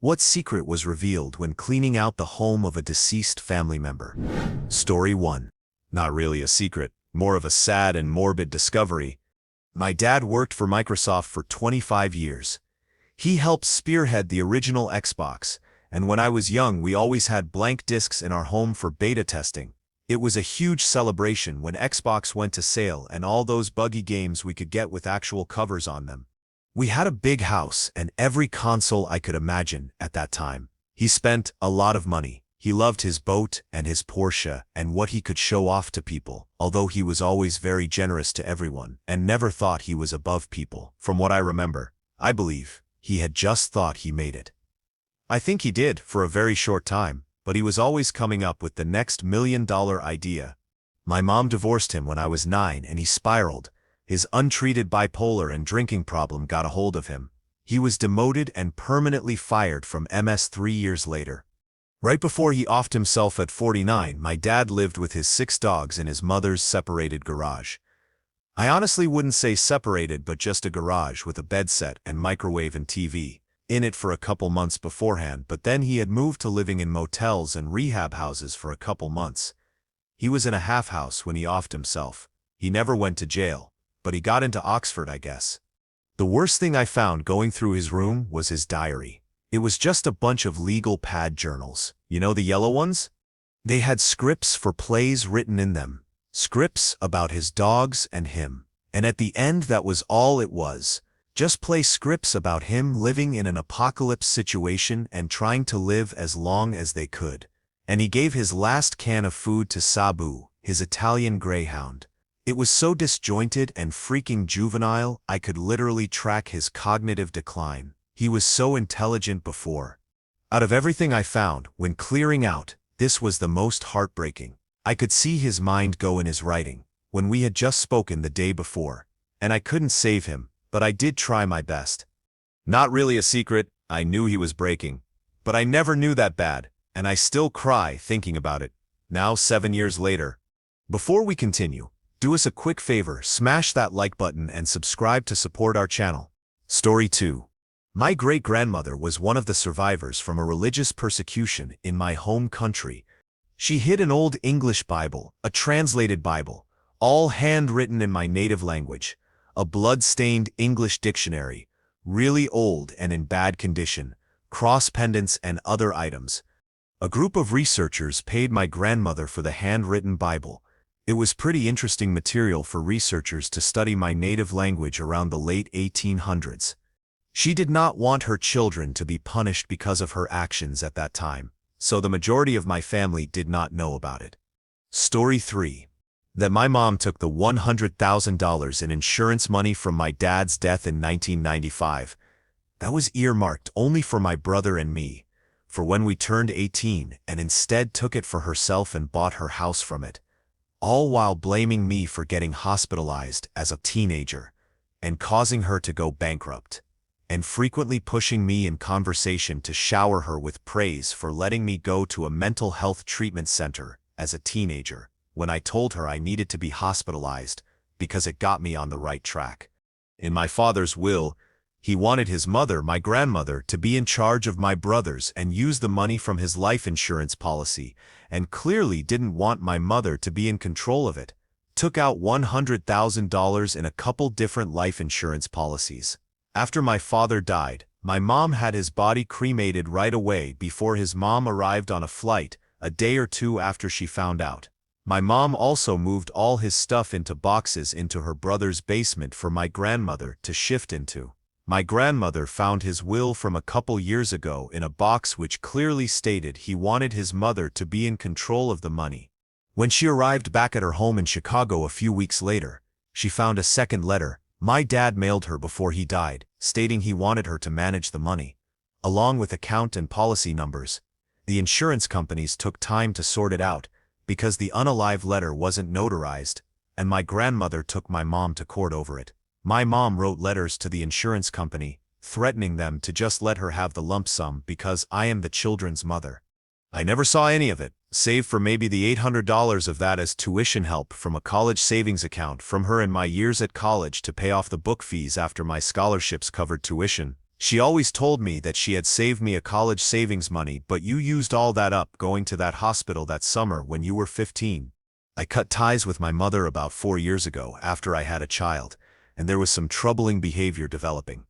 What secret was revealed when cleaning out the home of a deceased family member? Story 1. Not really a secret, more of a sad and morbid discovery. My dad worked for Microsoft for 25 years. He helped spearhead the original Xbox, and when I was young we always had blank discs in our home for beta testing. It was a huge celebration when Xbox went to sale and all those buggy games we could get with actual covers on them. We had a big house and every console I could imagine at that time. He spent a lot of money. He loved his boat and his Porsche and what he could show off to people, although he was always very generous to everyone and never thought he was above people. From what I remember, I believe he had just thought he made it. I think he did for a very short time, but he was always coming up with the next $1,000,000 idea. My mom divorced him when I was 9 and he spiraled. His untreated bipolar and drinking problem got a hold of him. He was demoted and permanently fired from MS 3 years later. Right before he offed himself at 49, my dad lived with his 6 dogs in his mother's separated garage. I honestly wouldn't say separated, but just a garage with a bed set and microwave and TV in it for a couple months beforehand, but then he had moved to living in motels and rehab houses for a couple months. He was in a half house when he offed himself. He never went to jail, but he got into Oxford, I guess. The worst thing I found going through his room was his diary. It was just a bunch of legal pad journals. You know, the yellow ones? They had scripts for plays written in them. Scripts about his dogs and him. And at the end, that was all it was. Just play scripts about him living in an apocalypse situation and trying to live as long as they could. And he gave his last can of food to Sabu, his Italian greyhound. It was so disjointed and freaking juvenile, I could literally track his cognitive decline. He was so intelligent before. Out of everything I found, when clearing out, this was the most heartbreaking. I could see his mind go in his writing, when we had just spoken the day before. And I couldn't save him, but I did try my best. Not really a secret, I knew he was breaking. But I never knew that bad, and I still cry thinking about it, now 7 years later. Before we continue, do us a quick favor, smash that like button and subscribe to support our channel. Story 2. My great-grandmother was one of the survivors from a religious persecution in my home country. She hid an old English Bible, a translated Bible, all handwritten in my native language, a blood-stained English dictionary, really old and in bad condition, cross pendants and other items. A group of researchers paid my grandmother for the handwritten Bible. It was pretty interesting material for researchers to study my native language around the late 1800s. She did not want her children to be punished because of her actions at that time, so the majority of my family did not know about it. Story 3. That my mom took the $100,000 in insurance money from my dad's death in 1995. That was earmarked only for my brother and me, for when we turned 18, and instead took it for herself and bought her house from it, all while blaming me for getting hospitalized as a teenager and causing her to go bankrupt, and frequently pushing me in conversation to shower her with praise for letting me go to a mental health treatment center as a teenager when I told her I needed to be hospitalized because it got me on the right track. In my father's will, he wanted his mother, my grandmother, to be in charge of my brothers and use the money from his life insurance policy, and clearly didn't want my mother to be in control of it. Took out $100,000 in a couple different life insurance policies. After my father died, my mom had his body cremated right away before his mom arrived on a flight, a day or two after she found out. My mom also moved all his stuff into boxes into her brother's basement for my grandmother to shift into. My grandmother found his will from a couple years ago in a box which clearly stated he wanted his mother to be in control of the money. When she arrived back at her home in Chicago a few weeks later, she found a second letter my dad mailed her before he died, stating he wanted her to manage the money, along with account and policy numbers. The insurance companies took time to sort it out, because the unalive letter wasn't notarized, and my grandmother took my mom to court over it. My mom wrote letters to the insurance company, threatening them to just let her have the lump sum because I am the children's mother. I never saw any of it, save for maybe the $800 of that as tuition help from a college savings account from her in my years at college to pay off the book fees after my scholarships covered tuition. She always told me that she had saved me a college savings money, but you used all that up going to that hospital that summer when you were 15. I cut ties with my mother about 4 years ago after I had a child, and there was some troubling behavior developing.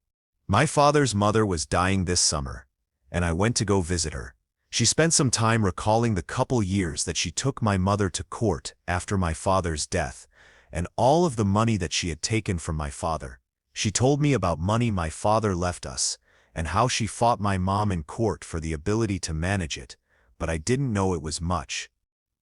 My father's mother was dying this summer, and I went to go visit her. She spent some time recalling the couple years that she took my mother to court after my father's death, and all of the money that she had taken from my father. She told me about money my father left us, and how she fought my mom in court for the ability to manage it, but I didn't know it was much.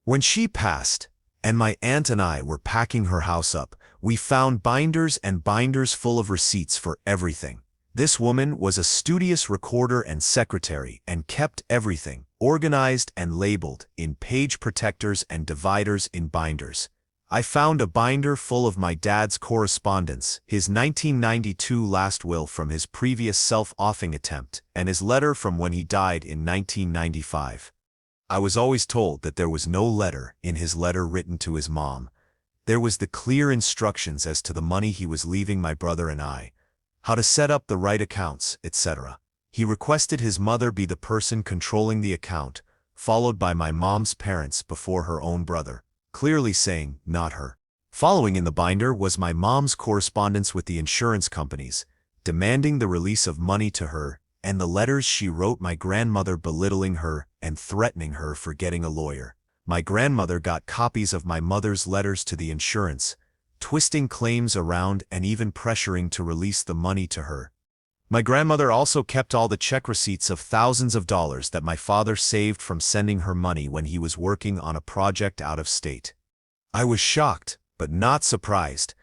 When she passed, and my aunt and I were packing her house up, we found binders and binders full of receipts for everything. This woman was a studious recorder and secretary and kept everything organized and labeled in page protectors and dividers in binders. I found a binder full of my dad's correspondence, his 1992 last will from his previous self-offing attempt, and his letter from when he died in 1995. I was always told that there was no letter in his letter written to his mom. There was the clear instructions as to the money he was leaving my brother and I, how to set up the right accounts, etc. He requested his mother be the person controlling the account, followed by my mom's parents before her own brother, clearly saying, not her. Following in the binder was my mom's correspondence with the insurance companies, demanding the release of money to her, and the letters she wrote my grandmother belittling her and threatening her for getting a lawyer. My grandmother got copies of my mother's letters to the insurance, twisting claims around and even pressuring to release the money to her. My grandmother also kept all the check receipts of thousands of dollars that my father saved from sending her money when he was working on a project out of state. I was shocked, but not surprised,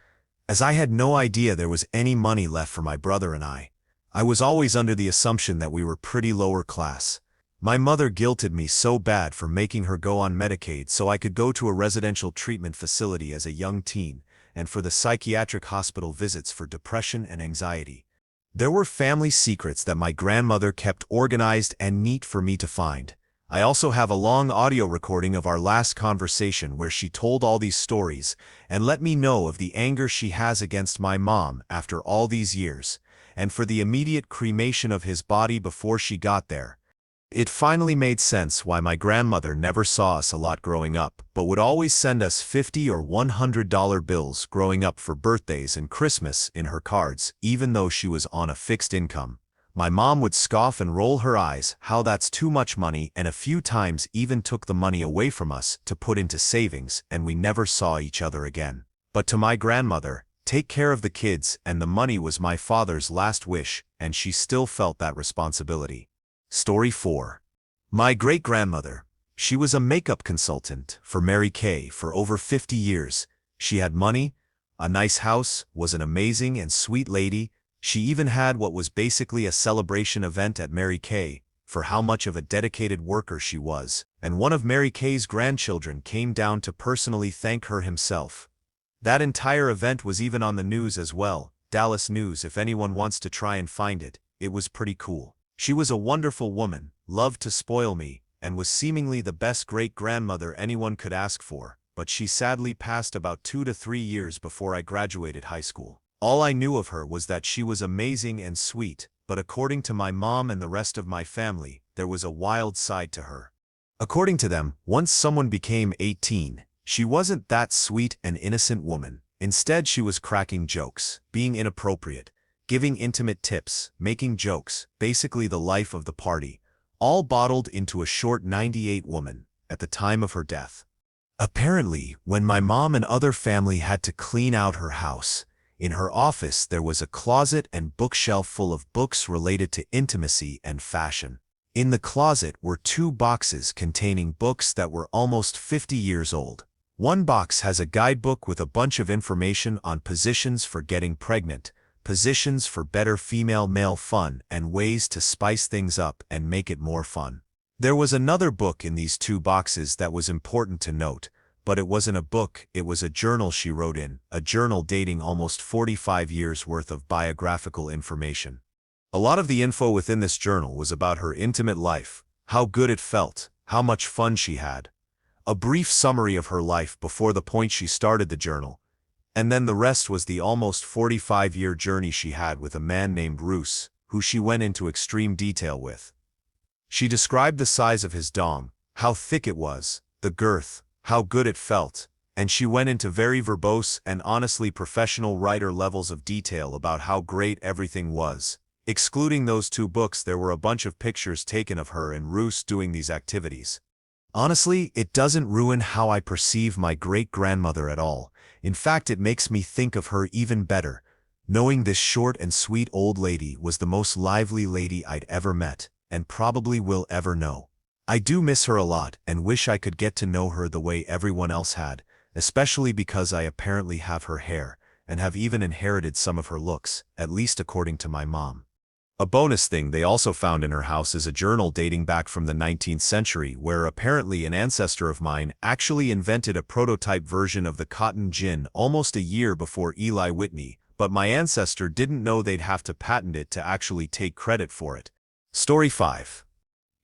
as I had no idea there was any money left for my brother and I. I was always under the assumption that we were pretty lower class. My mother guilted me so bad for making her go on Medicaid so I could go to a residential treatment facility as a young teen, and for the psychiatric hospital visits for depression and anxiety. There were family secrets that my grandmother kept organized and neat for me to find. I also have a long audio recording of our last conversation where she told all these stories and let me know of the anger she has against my mom after all these years, and for the immediate cremation of his body before she got there. It finally made sense why my grandmother never saw us a lot growing up, but would always send us $50 or $100 bills growing up for birthdays and Christmas in her cards, even though she was on a fixed income. My mom would scoff and roll her eyes, how that's too much money, and a few times even took the money away from us to put into savings, and we never saw each other again. But to my grandmother, take care of the kids, and the money was my father's last wish, and she still felt that responsibility. Story 4. My great-grandmother. She was a makeup consultant for Mary Kay for over 50 years. She had money, a nice house, was an amazing and sweet lady. She even had what was basically a celebration event at Mary Kay for how much of a dedicated worker she was, and one of Mary Kay's grandchildren came down to personally thank her himself. That entire event was even on the news as well, Dallas News if anyone wants to try and find it. It was pretty cool. She was a wonderful woman, loved to spoil me, and was seemingly the best great-grandmother anyone could ask for, but she sadly passed about 2 to 3 years before I graduated high school. All I knew of her was that she was amazing and sweet, but according to my mom and the rest of my family, there was a wild side to her. According to them, once someone became 18, she wasn't that sweet and innocent woman. Instead, she was cracking jokes, being inappropriate, giving intimate tips, making jokes, basically the life of the party, all bottled into a short 98 woman at the time of her death. Apparently, when my mom and other family had to clean out her house, in her office there was a closet and bookshelf full of books related to intimacy and fashion. In the closet were 2 boxes containing books that were almost 50 years old. One box has a guidebook with a bunch of information on positions for getting pregnant, positions for better female-male fun, and ways to spice things up and make it more fun. There was another book in these 2 boxes that was important to note, but it wasn't a book, it was a journal she wrote in, a journal dating almost 45 years worth of biographical information. A lot of the info within this journal was about her intimate life, how good it felt, how much fun she had. A brief summary of her life before the point she started the journal, and then the rest was the almost 45-year journey she had with a man named Roos, who she went into extreme detail with. She described the size of his dong, how thick it was, the girth, how good it felt, and she went into very verbose and honestly professional writer levels of detail about how great everything was. Excluding those two books, there were a bunch of pictures taken of her and Roos doing these activities. Honestly, it doesn't ruin how I perceive my great-grandmother at all. In fact, it makes me think of her even better, knowing this short and sweet old lady was the most lively lady I'd ever met, and probably will ever know. I do miss her a lot and wish I could get to know her the way everyone else had, especially because I apparently have her hair, and have even inherited some of her looks, at least according to my mom. A bonus thing they also found in her house is a journal dating back from the 19th century where apparently an ancestor of mine actually invented a prototype version of the cotton gin almost a year before Eli Whitney, but my ancestor didn't know they'd have to patent it to actually take credit for it. Story 5.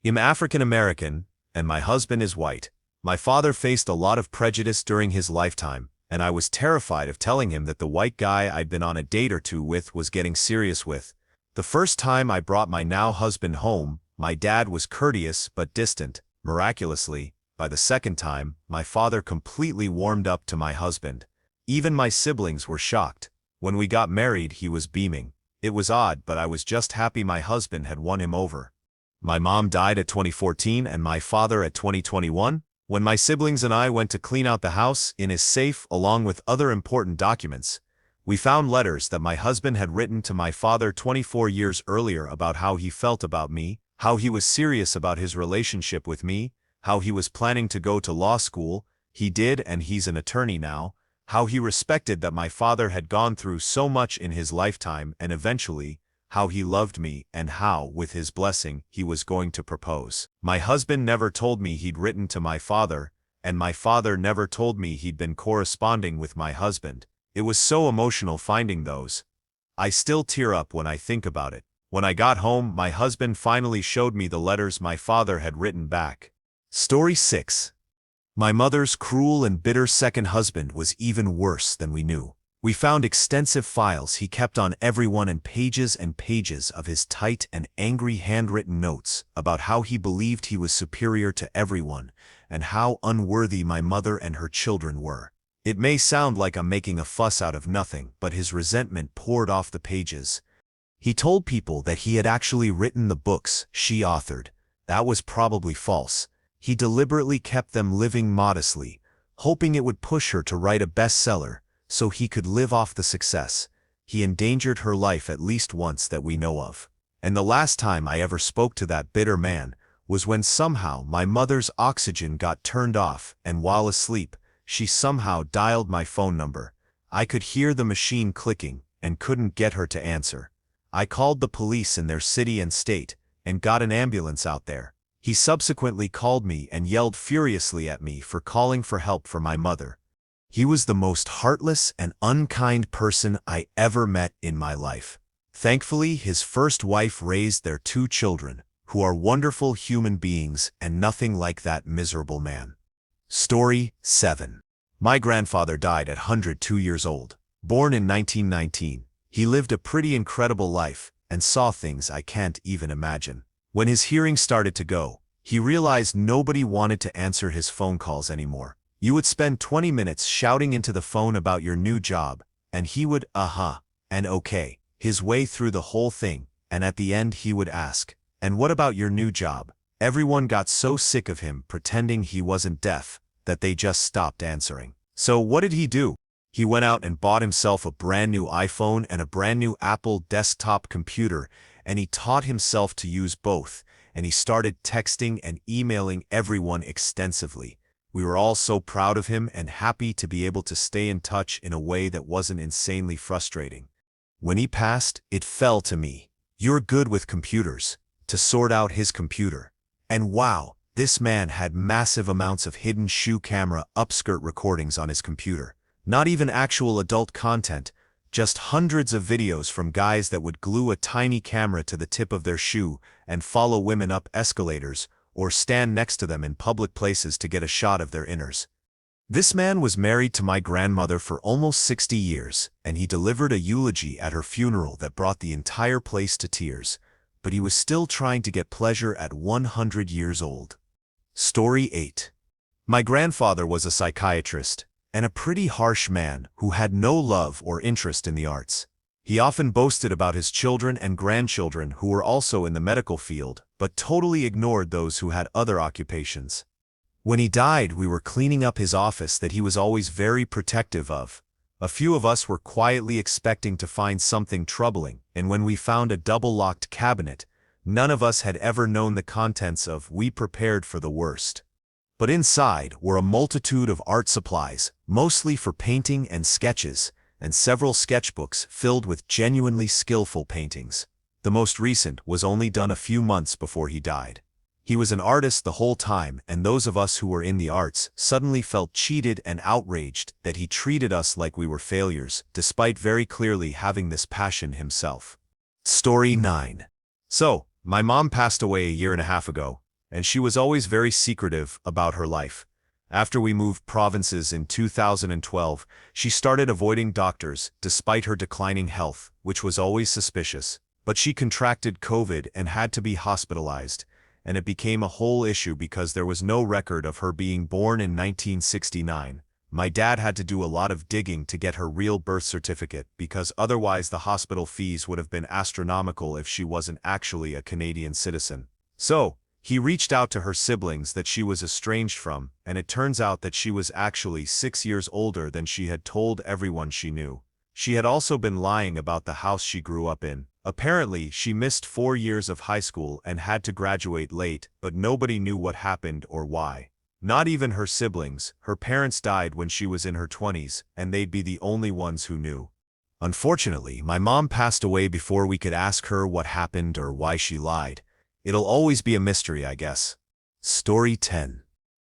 I'm African American, and my husband is white. My father faced a lot of prejudice during his lifetime, and I was terrified of telling him that the white guy I'd been on a date or two with was getting serious with. The first time I brought my now husband home, my dad was courteous but distant. Miraculously, by the second time, my father completely warmed up to my husband. Even my siblings were shocked. When we got married, he was beaming. It was odd, but I was just happy my husband had won him over. My mom died at 2014 and my father at 2021. When my siblings and I went to clean out the house in his safe along with other important documents, we found letters that my husband had written to my father 24 years earlier about how he felt about me, how he was serious about his relationship with me, how he was planning to go to law school, he did and he's an attorney now, how he respected that my father had gone through so much in his lifetime and eventually, how he loved me and how, with his blessing, he was going to propose. My husband never told me he'd written to my father, and my father never told me he'd been corresponding with my husband. It was so emotional finding those. I still tear up when I think about it. When I got home, my husband finally showed me the letters my father had written back. Story 6. My mother's cruel and bitter second husband was even worse than we knew. We found extensive files he kept on everyone and pages of his tight and angry handwritten notes about how he believed he was superior to everyone and how unworthy my mother and her children were. It may sound like I'm making a fuss out of nothing, but his resentment poured off the pages. He told people that he had actually written the books she authored. That was probably false. He deliberately kept them living modestly, hoping it would push her to write a bestseller so he could live off the success. He endangered her life at least once that we know of. And the last time I ever spoke to that bitter man was when somehow my mother's oxygen got turned off and while asleep, she somehow dialed my phone number. I could hear the machine clicking and couldn't get her to answer. I called the police in their city and state and got an ambulance out there. He subsequently called me and yelled furiously at me for calling for help for my mother. He was the most heartless and unkind person I ever met in my life. Thankfully, his first wife raised their 2 children, who are wonderful human beings and nothing like that miserable man. Story 7. My grandfather died at 102 years old. Born in 1919, he lived a pretty incredible life and saw things I can't even imagine. When his hearing started to go, he realized nobody wanted to answer his phone calls anymore. You would spend 20 minutes shouting into the phone about your new job, and he would and okay his way through the whole thing, and at the end he would ask, "And what about your new job?" Everyone got so sick of him pretending he wasn't deaf that they just stopped answering. So what did he do? He went out and bought himself a brand new iPhone and a brand new Apple desktop computer, and he taught himself to use both, and he started texting and emailing everyone extensively. We were all so proud of him and happy to be able to stay in touch in a way that wasn't insanely frustrating. When he passed, it fell to me, "You're good with computers," to sort out his computer. And wow, this man had massive amounts of hidden shoe camera upskirt recordings on his computer. Not even actual adult content, just hundreds of videos from guys that would glue a tiny camera to the tip of their shoe and follow women up escalators or stand next to them in public places to get a shot of their inners. This man was married to my grandmother for almost 60 years, and he delivered a eulogy at her funeral that brought the entire place to tears, but he was still trying to get pleasure at 100 years old. Story 8. My grandfather was a psychiatrist, and a pretty harsh man who had no love or interest in the arts. He often boasted about his children and grandchildren who were also in the medical field, but totally ignored those who had other occupations. When he died, we were cleaning up his office that he was always very protective of. A few of us were quietly expecting to find something troubling, and when we found a double-locked cabinet, none of us had ever known the contents of. We prepared for the worst. But inside were a multitude of art supplies, mostly for painting and sketches, and several sketchbooks filled with genuinely skillful paintings. The most recent was only done a few months before he died. He was an artist the whole time, and those of us who were in the arts suddenly felt cheated and outraged that he treated us like we were failures, despite very clearly having this passion himself. Story 9. So, my mom passed away a year and a half ago, and she was always very secretive about her life. After we moved provinces in 2012, she started avoiding doctors despite her declining health, which was always suspicious. But she contracted COVID and had to be hospitalized, and it became a whole issue because there was no record of her being born in 1969. My dad had to do a lot of digging to get her real birth certificate because otherwise the hospital fees would have been astronomical if she wasn't actually a Canadian citizen. So, he reached out to her siblings that she was estranged from, and it turns out that she was actually 6 years older than she had told everyone she knew. She had also been lying about the house she grew up in. Apparently, she missed 4 years of high school and had to graduate late, but nobody knew what happened or why. Not even her siblings. Her parents died when she was in her 20s, and they'd be the only ones who knew. Unfortunately, my mom passed away before we could ask her what happened or why she lied. It'll always be a mystery, I guess. Story 10.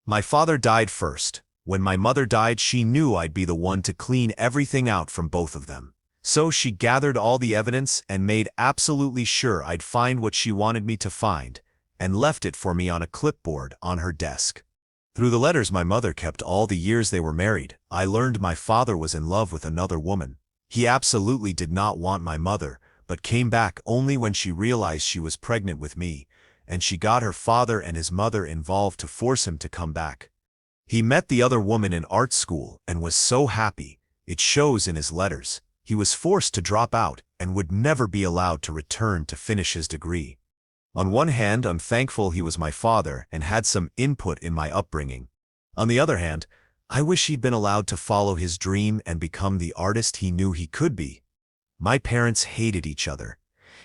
My father died first. When my mother died, she knew I'd be the one to clean everything out from both of them. So she gathered all the evidence and made absolutely sure I'd find what she wanted me to find, and left it for me on a clipboard on her desk. Through the letters my mother kept all the years they were married, I learned my father was in love with another woman. He absolutely did not want my mother, but came back only when she realized she was pregnant with me, and she got her father and his mother involved to force him to come back. He met the other woman in art school and was so happy. It shows in his letters. He was forced to drop out and would never be allowed to return to finish his degree. On one hand, I'm thankful he was my father and had some input in my upbringing. On the other hand, I wish he'd been allowed to follow his dream and become the artist he knew he could be. My parents hated each other.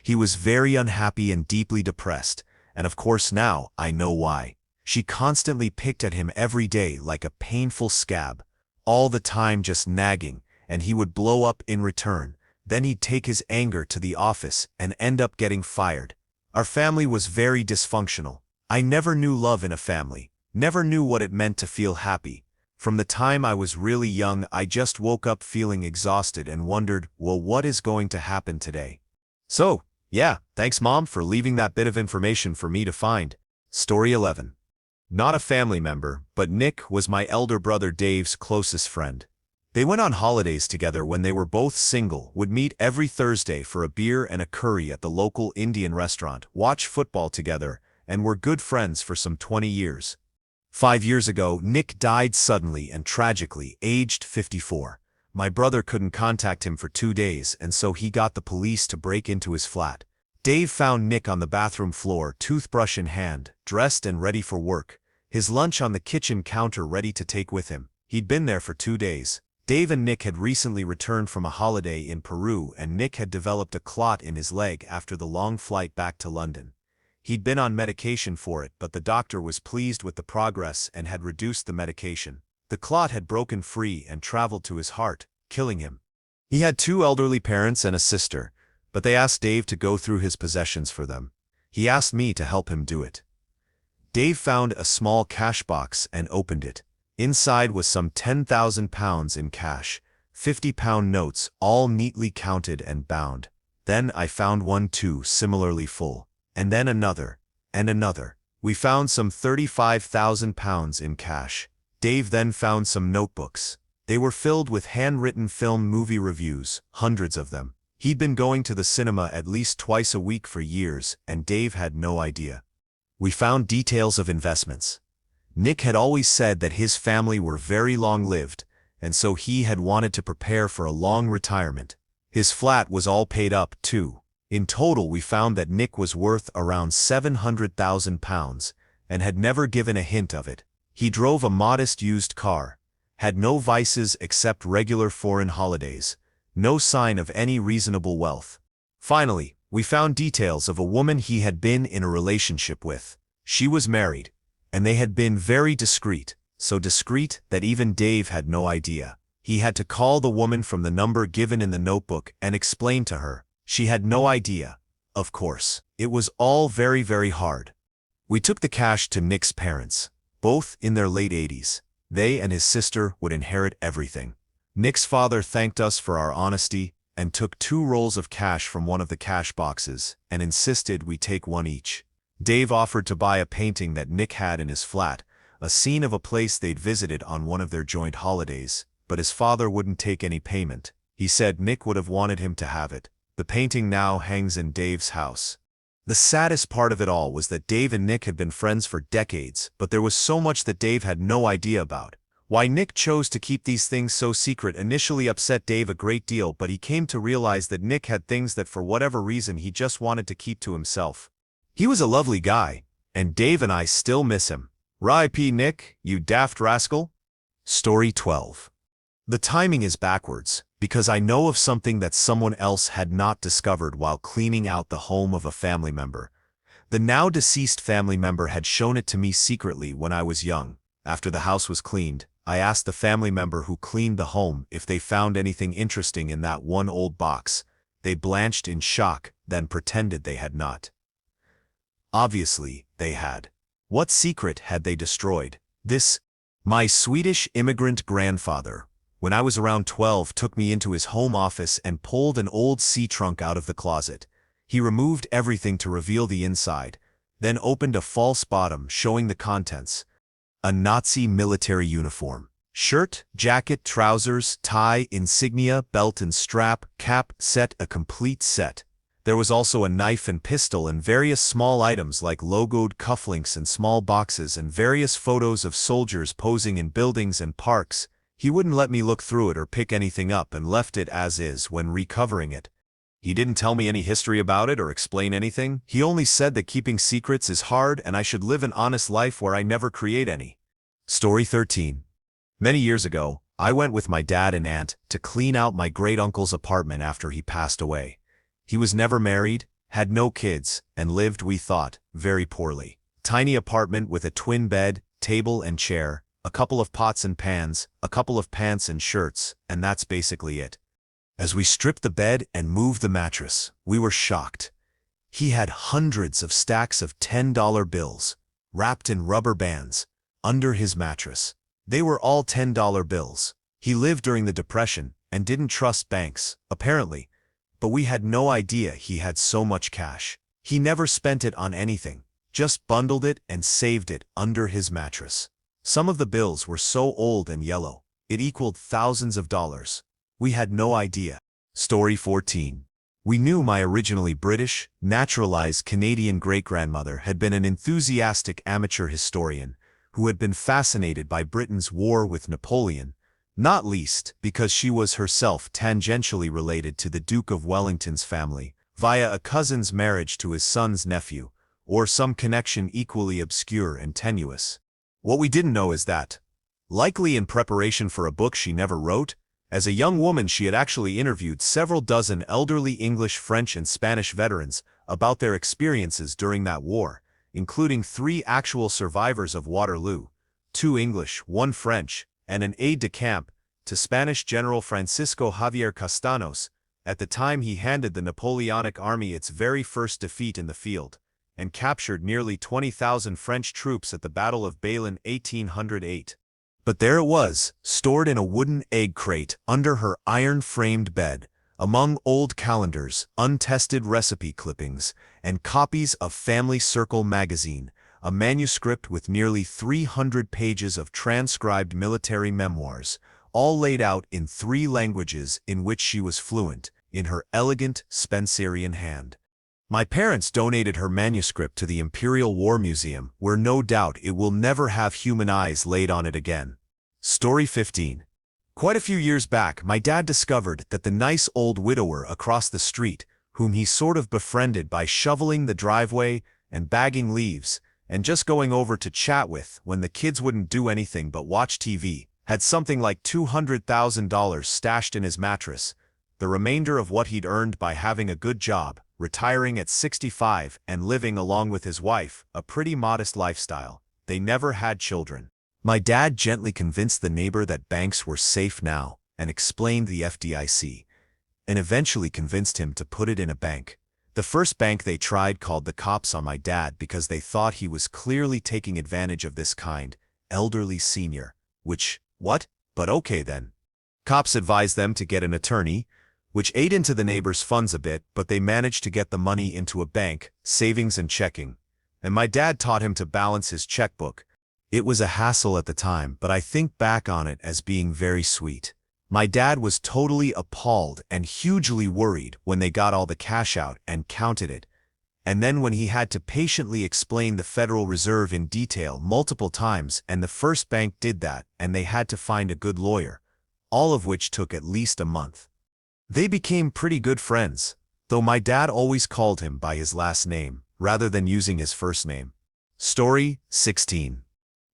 He was very unhappy and deeply depressed, and of course now I know why. She constantly picked at him every day like a painful scab, all the time just nagging, and he would blow up in return. Then he'd take his anger to the office and end up getting fired. Our family was very dysfunctional. I never knew love in a family, never knew what it meant to feel happy. From the time I was really young, I just woke up feeling exhausted and wondered, well, what is going to happen today? So, yeah, thanks Mom for leaving that bit of information for me to find. Story 11. Not a family member, but Nick was my elder brother Dave's closest friend. They went on holidays together when they were both single, would meet every Thursday for a beer and a curry at the local Indian restaurant, watch football together, and were good friends for some 20 years. 5 years ago, Nick died suddenly and tragically, aged 54. My brother couldn't contact him for 2 days, and so he got the police to break into his flat. Dave found Nick on the bathroom floor, toothbrush in hand, dressed and ready for work. His lunch on the kitchen counter ready to take with him. He'd been there for 2 days. Dave and Nick had recently returned from a holiday in Peru, and Nick had developed a clot in his leg after the long flight back to London. He'd been on medication for it, but the doctor was pleased with the progress and had reduced the medication. The clot had broken free and traveled to his heart, killing him. He had 2 elderly parents and a sister, but they asked Dave to go through his possessions for them. He asked me to help him do it. Dave found a small cash box and opened it. Inside was some £10,000 in cash, £50 notes, all neatly counted and bound. Then I found one too, similarly full. And then another, and another. We found some £35,000 in cash. Dave then found some notebooks. They were filled with handwritten film movie reviews, hundreds of them. He'd been going to the cinema at least twice a week for years, and Dave had no idea. We found details of investments. Nick had always said that his family were very long-lived, and so he had wanted to prepare for a long retirement. His flat was all paid up, too. In total, we found that Nick was worth around £700,000 and had never given a hint of it. He drove a modest used car, had no vices except regular foreign holidays, no sign of any reasonable wealth. Finally, we found details of a woman he had been in a relationship with. She was married, and they had been very discreet, so discreet that even Dave had no idea. He had to call the woman from the number given in the notebook and explain to her. She had no idea. Of course, it was all very, very hard. We took the cash to Nick's parents, both in their late 80s. They and his sister would inherit everything. Nick's father thanked us for our honesty and took 2 rolls of cash from one of the cash boxes and insisted we take one each. Dave offered to buy a painting that Nick had in his flat, a scene of a place they'd visited on one of their joint holidays, but his father wouldn't take any payment. He said Nick would have wanted him to have it. The painting now hangs in Dave's house. The saddest part of it all was that Dave and Nick had been friends for decades, but there was so much that Dave had no idea about. Why Nick chose to keep these things so secret initially upset Dave a great deal, but he came to realize that Nick had things that for whatever reason he just wanted to keep to himself. He was a lovely guy, and Dave and I still miss him. R.I.P. Nick, you daft rascal. Story 12. The timing is backwards, because I know of something that someone else had not discovered while cleaning out the home of a family member. The now deceased family member had shown it to me secretly when I was young. After the house was cleaned, I asked the family member who cleaned the home if they found anything interesting in that one old box. They blanched in shock, then pretended they had not. Obviously, they had. What secret had they destroyed? My Swedish immigrant grandfather, when I was around 12, took me into his home office and pulled an old sea trunk out of the closet. He removed everything to reveal the inside, then opened a false bottom showing the contents. A Nazi military uniform. Shirt, jacket, trousers, tie, insignia, belt and strap, cap, set, a complete set. There was also a knife and pistol and various small items like logoed cufflinks and small boxes and various photos of soldiers posing in buildings and parks. He wouldn't let me look through it or pick anything up and left it as is when recovering it. He didn't tell me any history about it or explain anything. He only said that keeping secrets is hard and I should live an honest life where I never create any. Story 13. Many years ago, I went with my dad and aunt to clean out my great-uncle's apartment after he passed away. He was never married, had no kids, and lived, we thought, very poorly. Tiny apartment with a twin bed, table and chair, a couple of pots and pans, a couple of pants and shirts, and that's basically it. As we stripped the bed and moved the mattress, we were shocked. He had hundreds of stacks of $10 bills, wrapped in rubber bands, under his mattress. They were all $10 bills. He lived during the Depression and didn't trust banks, apparently, but we had no idea he had so much cash. He never spent it on anything, just bundled it and saved it under his mattress. Some of the bills were so old and yellow, it equaled thousands of dollars. We had no idea. Story 14. We knew my originally British, naturalized Canadian great-grandmother had been an enthusiastic amateur historian who had been fascinated by Britain's war with Napoleon, not least because she was herself tangentially related to the Duke of Wellington's family via a cousin's marriage to his son's nephew, or some connection equally obscure and tenuous. What we didn't know is that, likely in preparation for a book she never wrote, as a young woman she had actually interviewed several dozen elderly English, French, and Spanish veterans about their experiences during that war, including 3 actual survivors of Waterloo, 2 English, 1 French, and an aide-de-camp to Spanish General Francisco Javier Castanos, at the time he handed the Napoleonic army its very first defeat in the field, and captured nearly 20,000 French troops at the Battle of Bailén 1808. But there it was, stored in a wooden egg crate under her iron-framed bed, among old calendars, untested recipe clippings, and copies of Family Circle magazine, a manuscript with nearly 300 pages of transcribed military memoirs, all laid out in 3 languages in which she was fluent, in her elegant Spencerian hand. My parents donated her manuscript to the Imperial War Museum, where no doubt it will never have human eyes laid on it again. Story 15. Quite a few years back, my dad discovered that the nice old widower across the street, whom he sort of befriended by shoveling the driveway and bagging leaves, and just going over to chat with when the kids wouldn't do anything but watch TV, had something like $200,000 stashed in his mattress, the remainder of what he'd earned by having a good job, retiring at 65 and living along with his wife, a pretty modest lifestyle. They never had children. My dad gently convinced the neighbor that banks were safe now and explained the FDIC, and eventually convinced him to put it in a bank. The first bank they tried called the cops on my dad because they thought he was clearly taking advantage of this kind, elderly senior, which, what? But okay then. Cops advised them to get an attorney, which ate into the neighbor's funds a bit, but they managed to get the money into a bank, savings and checking. And my dad taught him to balance his checkbook. It was a hassle at the time, but I think back on it as being very sweet. My dad was totally appalled and hugely worried when they got all the cash out and counted it. And then when he had to patiently explain the Federal Reserve in detail multiple times, and the first bank did that, and they had to find a good lawyer, all of which took at least a month. They became pretty good friends, though my dad always called him by his last name, rather than using his first name. Story 16.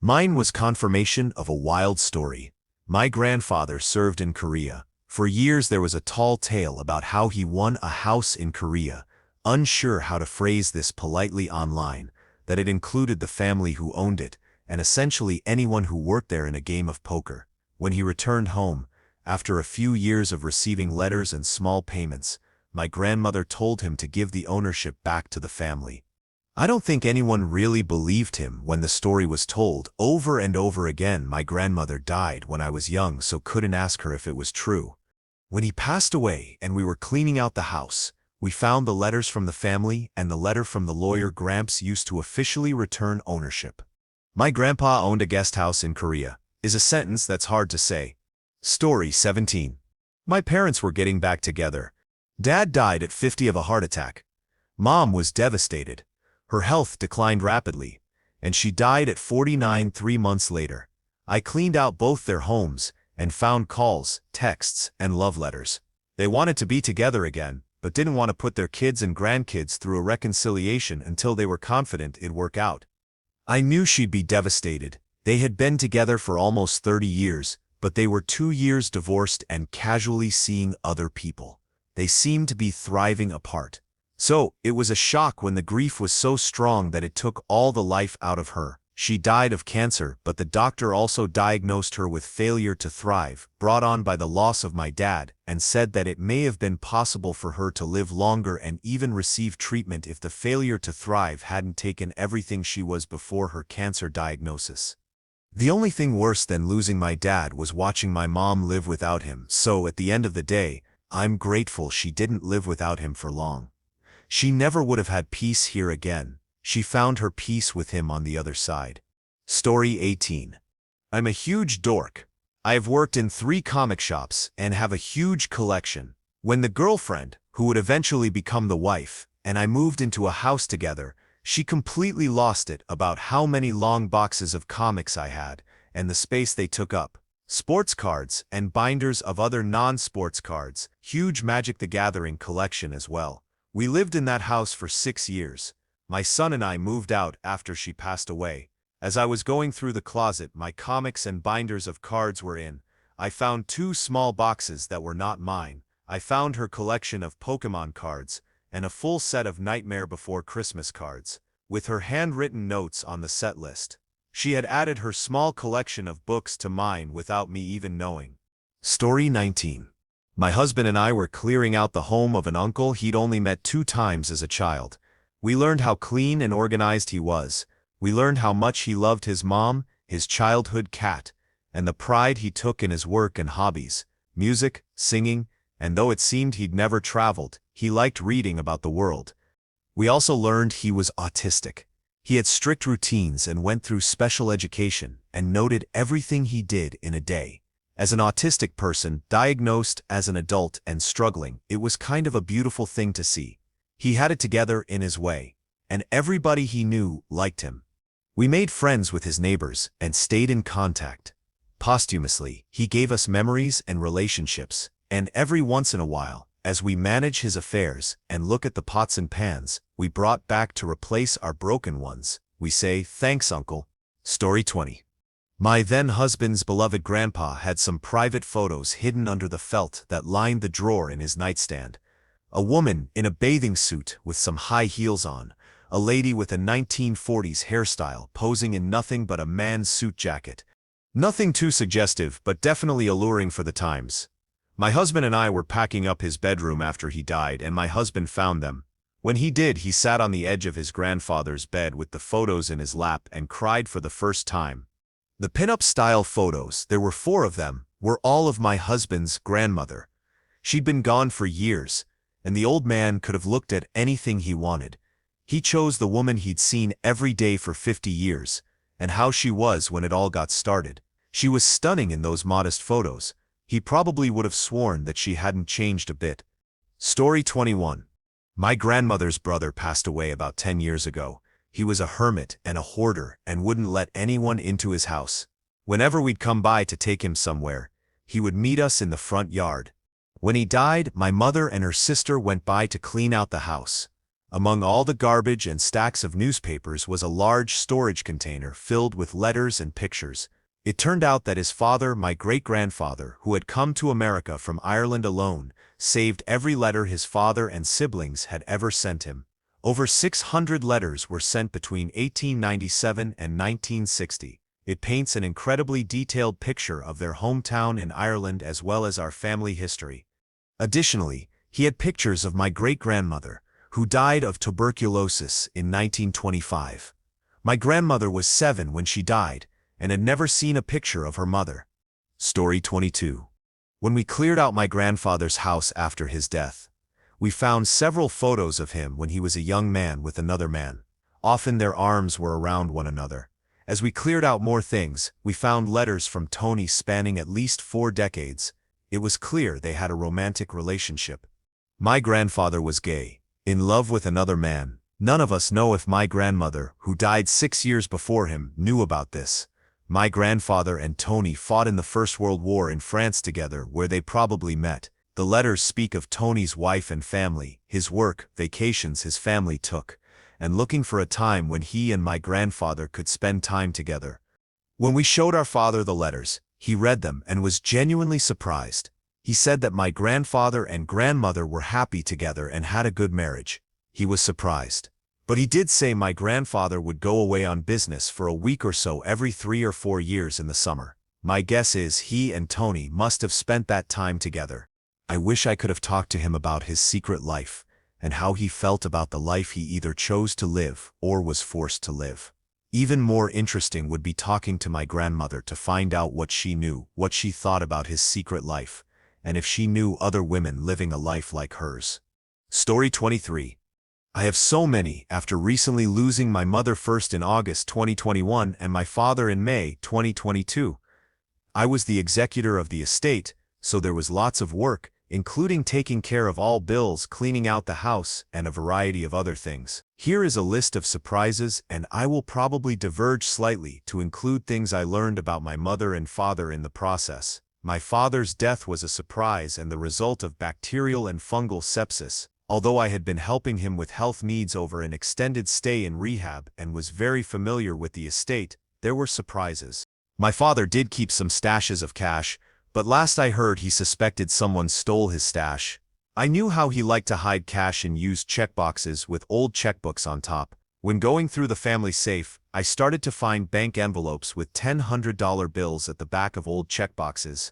Mine was confirmation of a wild story. My grandfather served in Korea. For years there was a tall tale about how he won a house in Korea, unsure how to phrase this politely online, that it included the family who owned it, and essentially anyone who worked there in a game of poker. When he returned home, after a few years of receiving letters and small payments, my grandmother told him to give the ownership back to the family. I don't think anyone really believed him when the story was told over and over again. My grandmother died when I was young, so couldn't ask her if it was true. When he passed away and we were cleaning out the house, we found the letters from the family and the letter from the lawyer Gramps used to officially return ownership. My grandpa owned a guest house in Korea, is a sentence that's hard to say. Story 17. My parents were getting back together. Dad died at 50 of a heart attack. Mom was devastated. Her health declined rapidly, and she died at 49 3 months later. I cleaned out both their homes and found calls, texts, and love letters. They wanted to be together again, but didn't want to put their kids and grandkids through a reconciliation until they were confident it'd work out. I knew she'd be devastated. They had been together for almost 30 years, but they were 2 years divorced and casually seeing other people. They seemed to be thriving apart. So, it was a shock when the grief was so strong that it took all the life out of her. She died of cancer, but the doctor also diagnosed her with failure to thrive, brought on by the loss of my dad, and said that it may have been possible for her to live longer and even receive treatment if the failure to thrive hadn't taken everything she was before her cancer diagnosis. The only thing worse than losing my dad was watching my mom live without him, so at the end of the day, I'm grateful she didn't live without him for long. She never would have had peace here again. She found her peace with him on the other side. Story 18. I'm a huge dork. I have worked in 3 comic shops and have a huge collection. When the girlfriend, who would eventually become the wife, and I moved into a house together, she completely lost it about how many long boxes of comics I had, and the space they took up. Sports cards and binders of other non-sports cards, huge Magic the Gathering collection as well. We lived in that house for 6 years. My son and I moved out after she passed away. As I was going through the closet my comics and binders of cards were in, I found 2 small boxes that were not mine. I found her collection of Pokemon cards, and a full set of Nightmare Before Christmas cards, with her handwritten notes on the set list. She had added her small collection of books to mine without me even knowing. Story 19. My husband and I were clearing out the home of an uncle he'd only met 2 times as a child. We learned how clean and organized he was. We learned how much he loved his mom, his childhood cat, and the pride he took in his work and hobbies, music, singing, and though it seemed he'd never traveled, he liked reading about the world. We also learned he was autistic. He had strict routines and went through special education and noted everything he did in a day. As an autistic person, diagnosed as an adult and struggling, it was kind of a beautiful thing to see. He had it together in his way, and everybody he knew liked him. We made friends with his neighbors and stayed in contact. Posthumously, he gave us memories and relationships, and every once in a while, as we manage his affairs and look at the pots and pans we brought back to replace our broken ones, we say, "Thanks, Uncle." Story 20. My then-husband's beloved grandpa had some private photos hidden under the felt that lined the drawer in his nightstand. A woman in a bathing suit with some high heels on, a lady with a 1940s hairstyle posing in nothing but a man's suit jacket. Nothing too suggestive, but definitely alluring for the times. My husband and I were packing up his bedroom after he died, and my husband found them. When he did, he sat on the edge of his grandfather's bed with the photos in his lap and cried for the first time. The pinup-style photos, there were 4 of them, were all of my husband's grandmother. She'd been gone for years, and the old man could have looked at anything he wanted. He chose the woman he'd seen every day for 50 years, and how she was when it all got started. She was stunning in those modest photos. He probably would have sworn that she hadn't changed a bit. Story 21. My grandmother's brother passed away about 10 years ago. He was a hermit and a hoarder and wouldn't let anyone into his house. Whenever we'd come by to take him somewhere, he would meet us in the front yard. When he died, my mother and her sister went by to clean out the house. Among all the garbage and stacks of newspapers was a large storage container filled with letters and pictures. It turned out that his father, my great-grandfather, who had come to America from Ireland alone, saved every letter his father and siblings had ever sent him. Over 600 letters were sent between 1897 and 1960. It paints an incredibly detailed picture of their hometown in Ireland as well as our family history. Additionally, he had pictures of my great-grandmother, who died of tuberculosis in 1925. My grandmother was 7 when she died, and had never seen a picture of her mother. Story 22. When we cleared out my grandfather's house after his death, we found several photos of him when he was a young man with another man. Often their arms were around one another. As we cleared out more things, we found letters from Tony spanning at least 4 decades. It was clear they had a romantic relationship. My grandfather was gay, in love with another man. None of us know if my grandmother, who died 6 years before him, knew about this. My grandfather and Tony fought in the First World War in France together, where they probably met. The letters speak of Tony's wife and family, his work, vacations his family took, and looking for a time when he and my grandfather could spend time together. When we showed our father the letters, he read them and was genuinely surprised. He said that my grandfather and grandmother were happy together and had a good marriage. He was surprised. But he did say my grandfather would go away on business for a week or so every 3 or 4 years in the summer. My guess is he and Tony must have spent that time together. I wish I could have talked to him about his secret life, and how he felt about the life he either chose to live or was forced to live. Even more interesting would be talking to my grandmother to find out what she knew, what she thought about his secret life, and if she knew other women living a life like hers. Story 23. I have so many after recently losing my mother first in August 2021 and my father in May 2022. I was the executor of the estate, so there was lots of work, including taking care of all bills, cleaning out the house, and a variety of other things. Here is a list of surprises, and I will probably diverge slightly to include things I learned about my mother and father in the process. My father's death was a surprise and the result of bacterial and fungal sepsis. Although I had been helping him with health needs over an extended stay in rehab and was very familiar with the estate, there were surprises. My father did keep some stashes of cash, but last I heard he suspected someone stole his stash. I knew how he liked to hide cash in used checkboxes with old checkbooks on top. When going through the family safe, I started to find bank envelopes with $100 bills at the back of old checkboxes.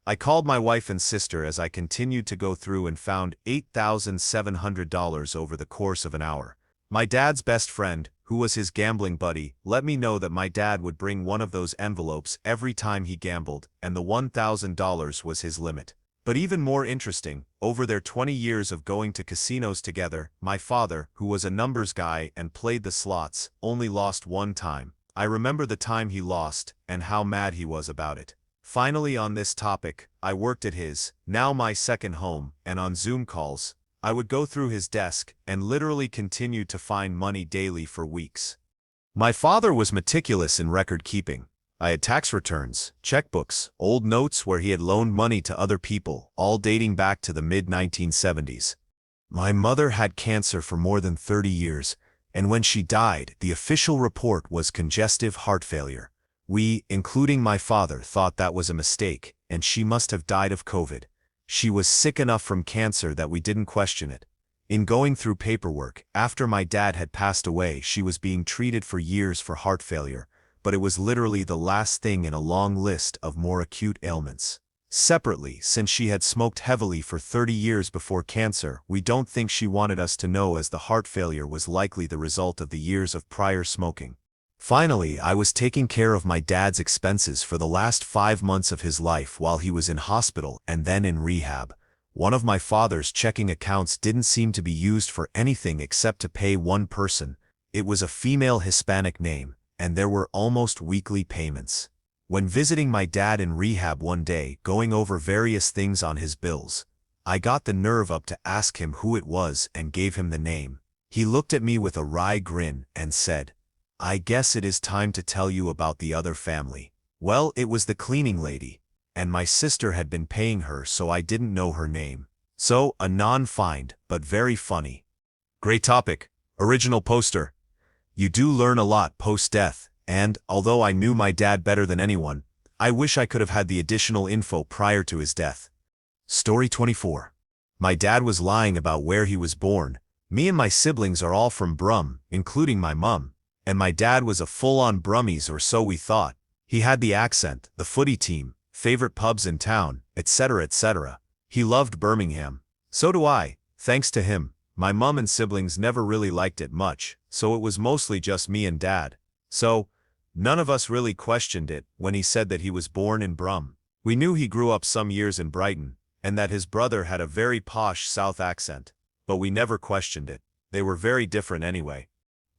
I called my wife and sister as I continued to go through and found $8,700 over the course of an hour. My dad's best friend, who was his gambling buddy, let me know that my dad would bring one of those envelopes every time he gambled, and the $1,000 was his limit. But even more interesting, over their 20 years of going to casinos together, my father, who was a numbers guy and played the slots, only lost one time. I remember the time he lost, and how mad he was about it. Finally, on this topic, I worked at his, now my second home, and on Zoom calls, I would go through his desk and literally continue to find money daily for weeks. My father was meticulous in record keeping. I had tax returns, checkbooks, old notes where he had loaned money to other people, all dating back to the mid-1970s. My mother had cancer for more than 30 years, and when she died, the official report was congestive heart failure. We, including my father, thought that was a mistake, and she must have died of COVID. She was sick enough from cancer that we didn't question it. In going through paperwork, after my dad had passed away, she was being treated for years for heart failure, but it was literally the last thing in a long list of more acute ailments. Separately, since she had smoked heavily for 30 years before cancer, we don't think she wanted us to know, as the heart failure was likely the result of the years of prior smoking. Finally, I was taking care of my dad's expenses for the last 5 months of his life while he was in hospital and then in rehab. One of my father's checking accounts didn't seem to be used for anything except to pay one person. It was a female Hispanic name, and there were almost weekly payments. When visiting my dad in rehab one day, going over various things on his bills, I got the nerve up to ask him who it was and gave him the name. He looked at me with a wry grin and said, "I guess it is time to tell you about the other family." Well, it was the cleaning lady, and my sister had been paying her, so I didn't know her name. So, a non-find, but very funny. Great topic. Original poster. You do learn a lot post-death, and, although I knew my dad better than anyone, I wish I could have had the additional info prior to his death. Story 24. My dad was lying about where he was born. Me and my siblings are all from Brum, including my mum, and my dad was a full-on Brummies, or so we thought. He had the accent, the footy team, favorite pubs in town, etc., etc. He loved Birmingham. So do I, thanks to him. My mum and siblings never really liked it much, so it was mostly just me and dad. So, none of us really questioned it when he said that he was born in Brum. We knew he grew up some years in Brighton, and that his brother had a very posh South accent, but we never questioned it. They were very different anyway.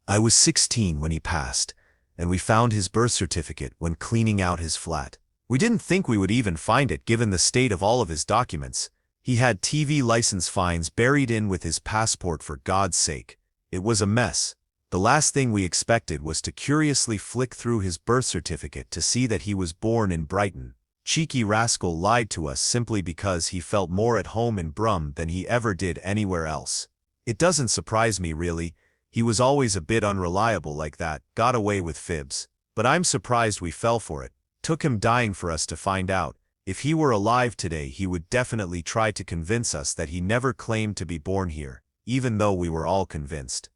I was 16 when he passed, and we found his birth certificate when cleaning out his flat. We didn't think we would even find it given the state of all of his documents. He had TV license fines buried in with his passport, for God's sake. It was a mess. The last thing we expected was to curiously flick through his birth certificate to see that he was born in Brighton. Cheeky rascal lied to us simply because he felt more at home in Brum than he ever did anywhere else. It doesn't surprise me, really. He was always a bit unreliable like that, got away with fibs. But I'm surprised we fell for it. Took him dying for us to find out. If he were alive today, he would definitely try to convince us that he never claimed to be born here, even though we were all convinced.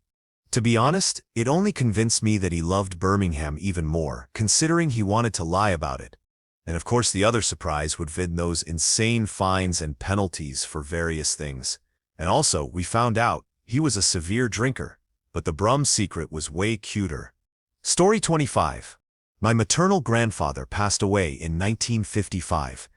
To be honest, it only convinced me that he loved Birmingham even more, considering he wanted to lie about it. And of course the other surprise would have been those insane fines and penalties for various things. And also, we found out he was a severe drinker. But the Brum secret was way cuter. Story 25. My maternal grandfather passed away in 1955.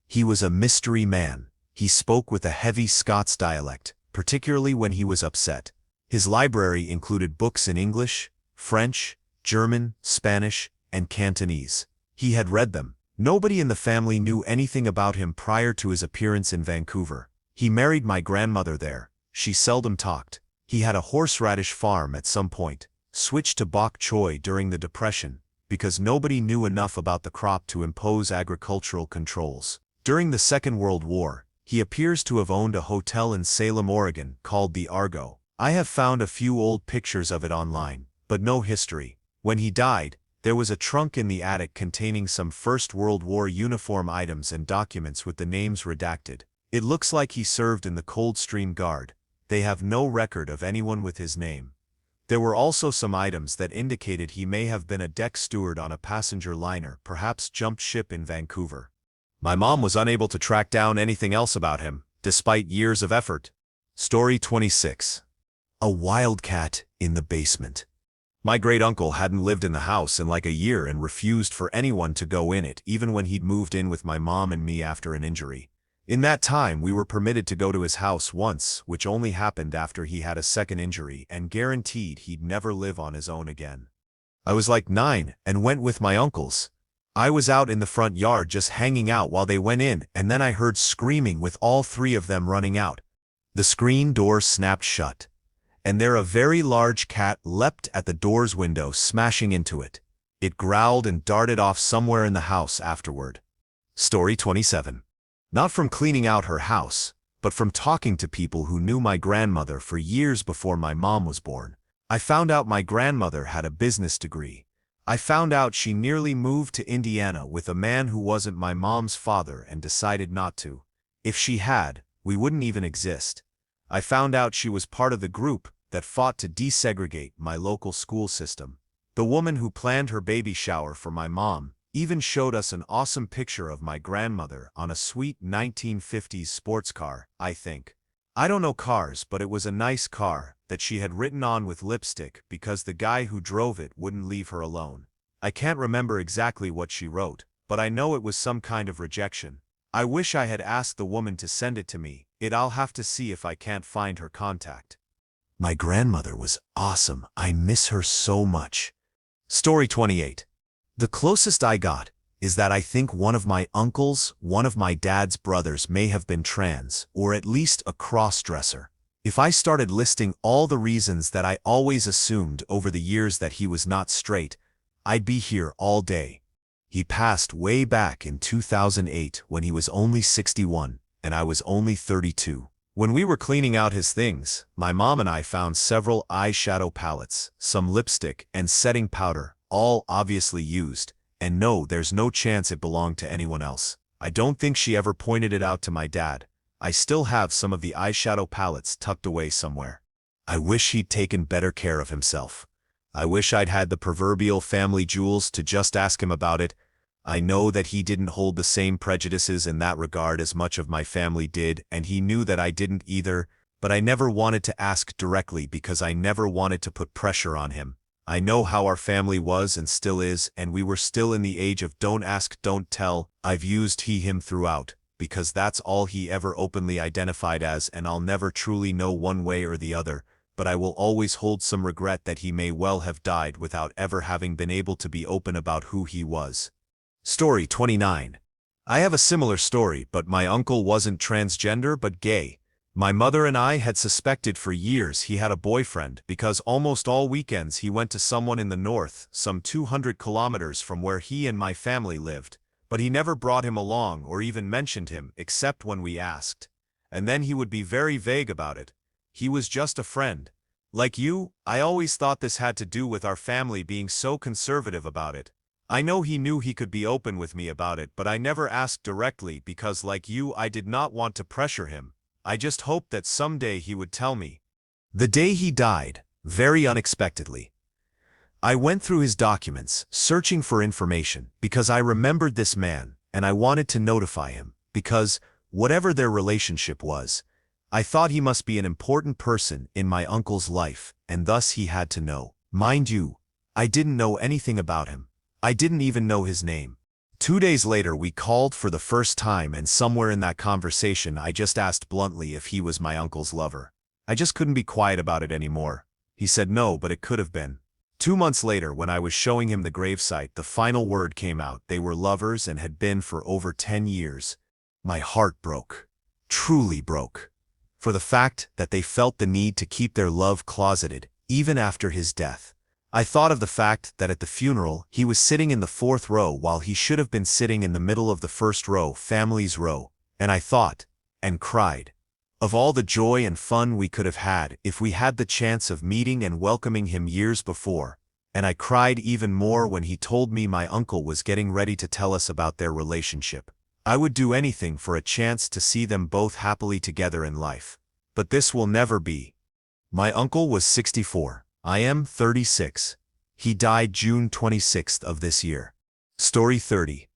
He was a mystery man. He spoke with a heavy Scots dialect, particularly when he was upset. His library included books in English, French, German, Spanish, and Cantonese. He had read them. Nobody in the family knew anything about him prior to his appearance in Vancouver. He married my grandmother there. She seldom talked. He had a horseradish farm at some point, switched to bok choy during the Depression, because nobody knew enough about the crop to impose agricultural controls. During the Second World War, he appears to have owned a hotel in Salem, Oregon, called the Argo. I have found a few old pictures of it online, but no history. When he died, there was a trunk in the attic containing some First World War uniform items and documents with the names redacted. It looks like he served in the Coldstream Guard. They have no record of anyone with his name. There were also some items that indicated he may have been a deck steward on a passenger liner, perhaps jumped ship in Vancouver. My mom was unable to track down anything else about him, despite years of effort. Story 26. A wildcat in the basement. My great-uncle hadn't lived in the house in like a year and refused for anyone to go in it, even when he'd moved in with my mom and me after an injury. In that time, we were permitted to go to his house once, which only happened after he had a second injury and guaranteed he'd never live on his own again. I was like 9 and went with my uncles. I was out in the front yard just hanging out while they went in, and then I heard screaming with all 3 of them running out. The screen door snapped shut, and there a very large cat leapt at the door's window, smashing into it. It growled and darted off somewhere in the house afterward. Story 27. Not from cleaning out her house, but from talking to people who knew my grandmother for years before my mom was born. I found out my grandmother had a business degree. I found out she nearly moved to Indiana with a man who wasn't my mom's father and decided not to. If she had, we wouldn't even exist. I found out she was part of the group that fought to desegregate my local school system. The woman who planned her baby shower for my mom even showed us an awesome picture of my grandmother on a sweet 1950s sports car, I think. I don't know cars, but it was a nice car that she had written on with lipstick because the guy who drove it wouldn't leave her alone. I can't remember exactly what she wrote, but I know it was some kind of rejection. I wish I had asked the woman to send it to me. I'll have to see if I can't find her contact. My grandmother was awesome. I miss her so much. Story 28. The closest I got is that I think one of my uncles, one of my dad's brothers, may have been trans, or at least a cross-dresser. If I started listing all the reasons that I always assumed over the years that he was not straight, I'd be here all day. He passed way back in 2008 when he was only 61, and I was only 32. When we were cleaning out his things, my mom and I found several eyeshadow palettes, some lipstick, and setting powder, all obviously used, and no, there's no chance it belonged to anyone else. I don't think she ever pointed it out to my dad. I still have some of the eyeshadow palettes tucked away somewhere. I wish he'd taken better care of himself. I wish I'd had the proverbial family jewels to just ask him about it. I know that he didn't hold the same prejudices in that regard as much of my family did, and he knew that I didn't either, but I never wanted to ask directly because I never wanted to put pressure on him. I know how our family was and still is, and we were still in the age of don't ask, don't tell. I've used he/him throughout, because that's all he ever openly identified as, and I'll never truly know one way or the other, but I will always hold some regret that he may well have died without ever having been able to be open about who he was. Story 29. I have a similar story, but my uncle wasn't transgender but gay. My mother and I had suspected for years he had a boyfriend because almost all weekends he went to someone in the north, some 200 kilometers from where he and my family lived, but he never brought him along or even mentioned him except when we asked. And then he would be very vague about it. He was just a friend. Like you, I always thought this had to do with our family being so conservative about it. I know he knew he could be open with me about it, but I never asked directly because, like you, I did not want to pressure him. I just hoped that someday he would tell me. The day he died, very unexpectedly, I went through his documents, searching for information, because I remembered this man, and I wanted to notify him, because, whatever their relationship was, I thought he must be an important person in my uncle's life, and thus he had to know. Mind you, I didn't know anything about him. I didn't even know his name. 2 days later we called for the first time, and somewhere in that conversation I just asked bluntly if he was my uncle's lover. I just couldn't be quiet about it anymore. He said no, but it could have been. 2 months later, when I was showing him the gravesite, the final word came out. They were lovers and had been for over 10 years. My heart broke. Truly broke. For the fact that they felt the need to keep their love closeted, even after his death. I thought of the fact that at the funeral, he was sitting in the 4th row while he should have been sitting in the middle of the 1st row, family's row, and I thought, and cried, of all the joy and fun we could have had if we had the chance of meeting and welcoming him years before, and I cried even more when he told me my uncle was getting ready to tell us about their relationship. I would do anything for a chance to see them both happily together in life. But this will never be. My uncle was 64. I am 36. He died June 26th of this year. Story 30.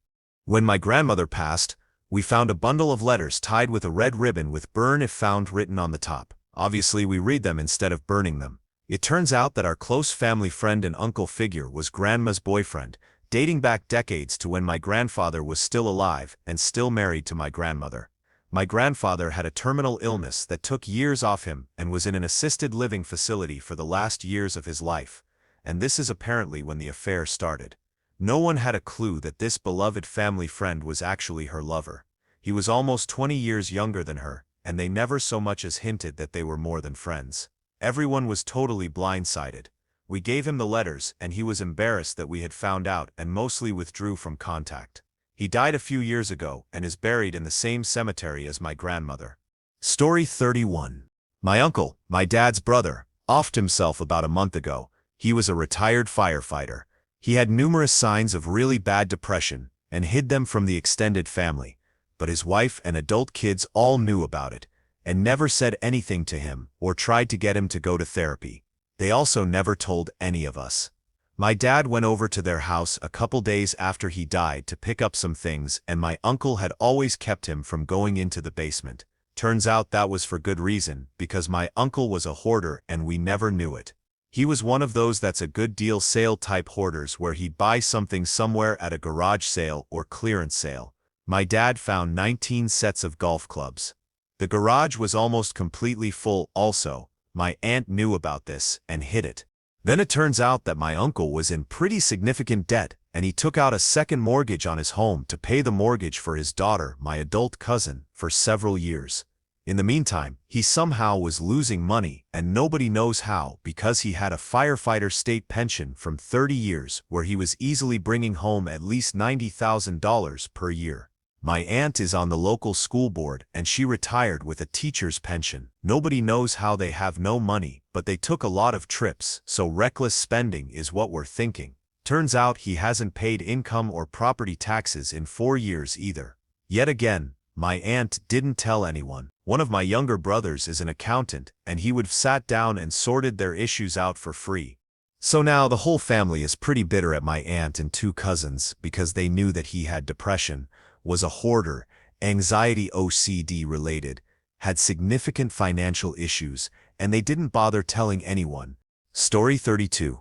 When my grandmother passed, we found a bundle of letters tied with a red ribbon with "burn if found" written on the top. Obviously we read them instead of burning them. It turns out that our close family friend and uncle figure was Grandma's boyfriend, dating back decades to when my grandfather was still alive and still married to my grandmother. My grandfather had a terminal illness that took years off him and was in an assisted living facility for the last years of his life, and this is apparently when the affair started. No one had a clue that this beloved family friend was actually her lover. He was almost 20 years younger than her, and they never so much as hinted that they were more than friends. Everyone was totally blindsided. We gave him the letters, and he was embarrassed that we had found out and mostly withdrew from contact. He died a few years ago and is buried in the same cemetery as my grandmother. Story 31. My uncle, my dad's brother, offed himself about a month ago. He was a retired firefighter. He had numerous signs of really bad depression and hid them from the extended family, but his wife and adult kids all knew about it and never said anything to him or tried to get him to go to therapy. They also never told any of us. My dad went over to their house a couple days after he died to pick up some things, and my uncle had always kept him from going into the basement. Turns out that was for good reason, because my uncle was a hoarder and we never knew it. He was one of those that's a good deal sale type hoarders where he'd buy something somewhere at a garage sale or clearance sale. My dad found 19 sets of golf clubs. The garage was almost completely full also. My aunt knew about this and hid it. Then it turns out that my uncle was in pretty significant debt, and he took out a second mortgage on his home to pay the mortgage for his daughter, my adult cousin, for several years. In the meantime, he somehow was losing money, and nobody knows how, because he had a firefighter state pension from 30 years where he was easily bringing home at least $90,000 per year. My aunt is on the local school board and she retired with a teacher's pension. Nobody knows how they have no money, but they took a lot of trips, so reckless spending is what we're thinking. Turns out he hasn't paid income or property taxes in 4 years either. Yet again, my aunt didn't tell anyone. One of my younger brothers is an accountant, and he would have sat down and sorted their issues out for free. So now the whole family is pretty bitter at my aunt and 2 cousins because they knew that he had depression, was a hoarder, anxiety OCD related, had significant financial issues, and they didn't bother telling anyone. Story 32.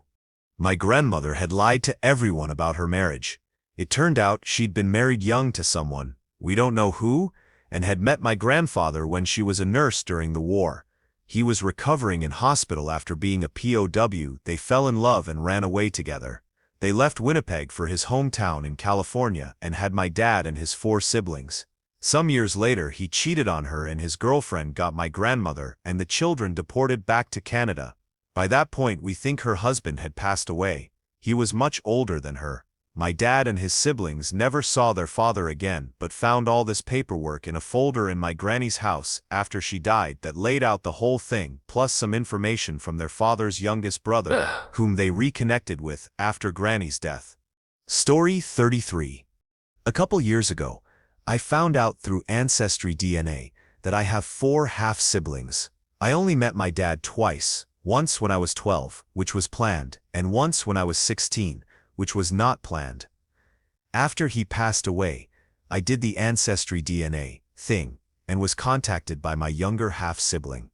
My grandmother had lied to everyone about her marriage. It turned out she'd been married young to someone, we don't know who, and had met my grandfather when she was a nurse during the war. He was recovering in hospital after being a POW. They fell in love and ran away together. They left Winnipeg for his hometown in California and had my dad and his 4 siblings. Some years later, he cheated on her and his girlfriend got my grandmother and the children deported back to Canada. By that point, we think her husband had passed away. He was much older than her. My dad and his siblings never saw their father again, but found all this paperwork in a folder in my granny's house after she died that laid out the whole thing, plus some information from their father's youngest brother, whom they reconnected with after Granny's death. Story 33. A couple years ago, I found out through Ancestry DNA that I have 4 half-siblings. I only met my dad twice, once when I was 12, which was planned, and once when I was 16, which was not planned. After he passed away, I did the Ancestry DNA thing and was contacted by my younger half-sibling.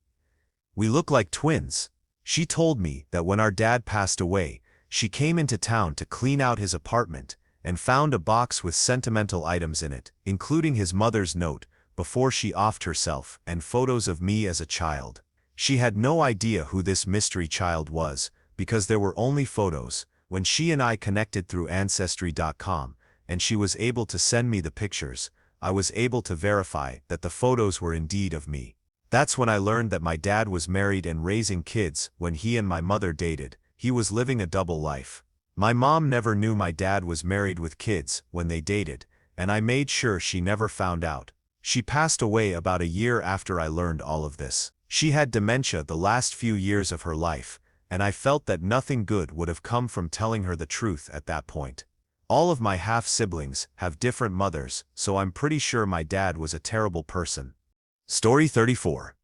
We look like twins. She told me that when our dad passed away, she came into town to clean out his apartment and found a box with sentimental items in it, including his mother's note before she offed herself and photos of me as a child. She had no idea who this mystery child was because there were only photos. When she and I connected through Ancestry.com and she was able to send me the pictures, I was able to verify that the photos were indeed of me. That's when I learned that my dad was married and raising kids when he and my mother dated. He was living a double life. My mom never knew my dad was married with kids when they dated, and I made sure she never found out. She passed away about a year after I learned all of this. She had dementia the last few years of her life, and I felt that nothing good would have come from telling her the truth at that point. All of my half-siblings have different mothers, so I'm pretty sure my dad was a terrible person. Story 34.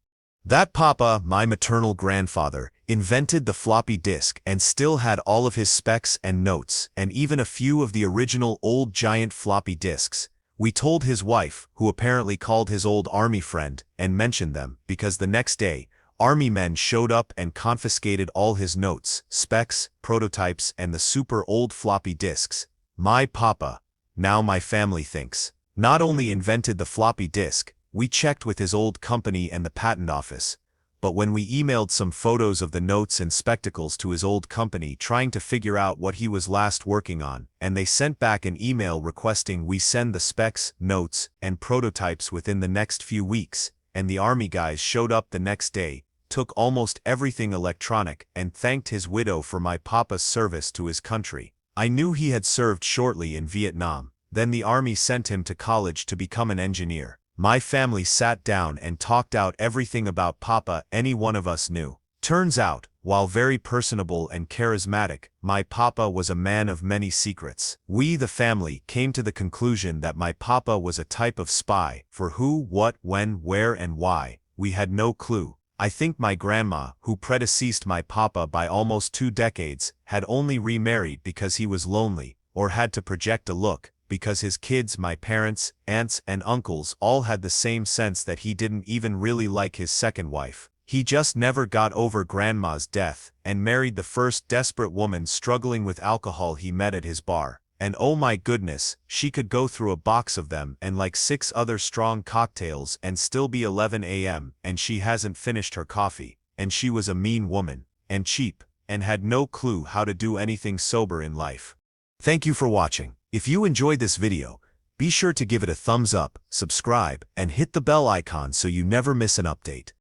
That papa, my maternal grandfather, invented the floppy disk and still had all of his specs and notes, and even a few of the original old giant floppy disks. We told his wife, who apparently called his old army friend, and mentioned them, because the next day, army men showed up and confiscated all his notes, specs, prototypes, and the super old floppy disks. My papa, now my family thinks, not only invented the floppy disk, We checked with his old company and the patent office, but when we emailed some photos of the notes and spectacles to his old company trying to figure out what he was last working on, and they sent back an email requesting we send the specs, notes, and prototypes within the next few weeks, and the army guys showed up the next day, took almost everything electronic, and thanked his widow for my papa's service to his country. I knew he had served shortly in Vietnam. Then the army sent him to college to become an engineer. My family sat down and talked out everything about Papa any one of us knew. Turns out, while very personable and charismatic, my Papa was a man of many secrets. We, the family, came to the conclusion that my Papa was a type of spy. For who, what, when, where, and why, we had no clue. I think my grandma, who predeceased my Papa by almost 2 decades, had only remarried because he was lonely, or had to project a look, because his kids, my parents, aunts, and uncles all had the same sense that he didn't even really like his second wife. He just never got over grandma's death, and married the first desperate woman struggling with alcohol he met at his bar. And oh my goodness, she could go through a box of them and like 6 other strong cocktails and still be 11 a.m. and she hasn't finished her coffee. And she was a mean woman, and cheap, and had no clue how to do anything sober in life. Thank you for watching. If you enjoyed this video, be sure to give it a thumbs up, subscribe, and hit the bell icon so you never miss an update.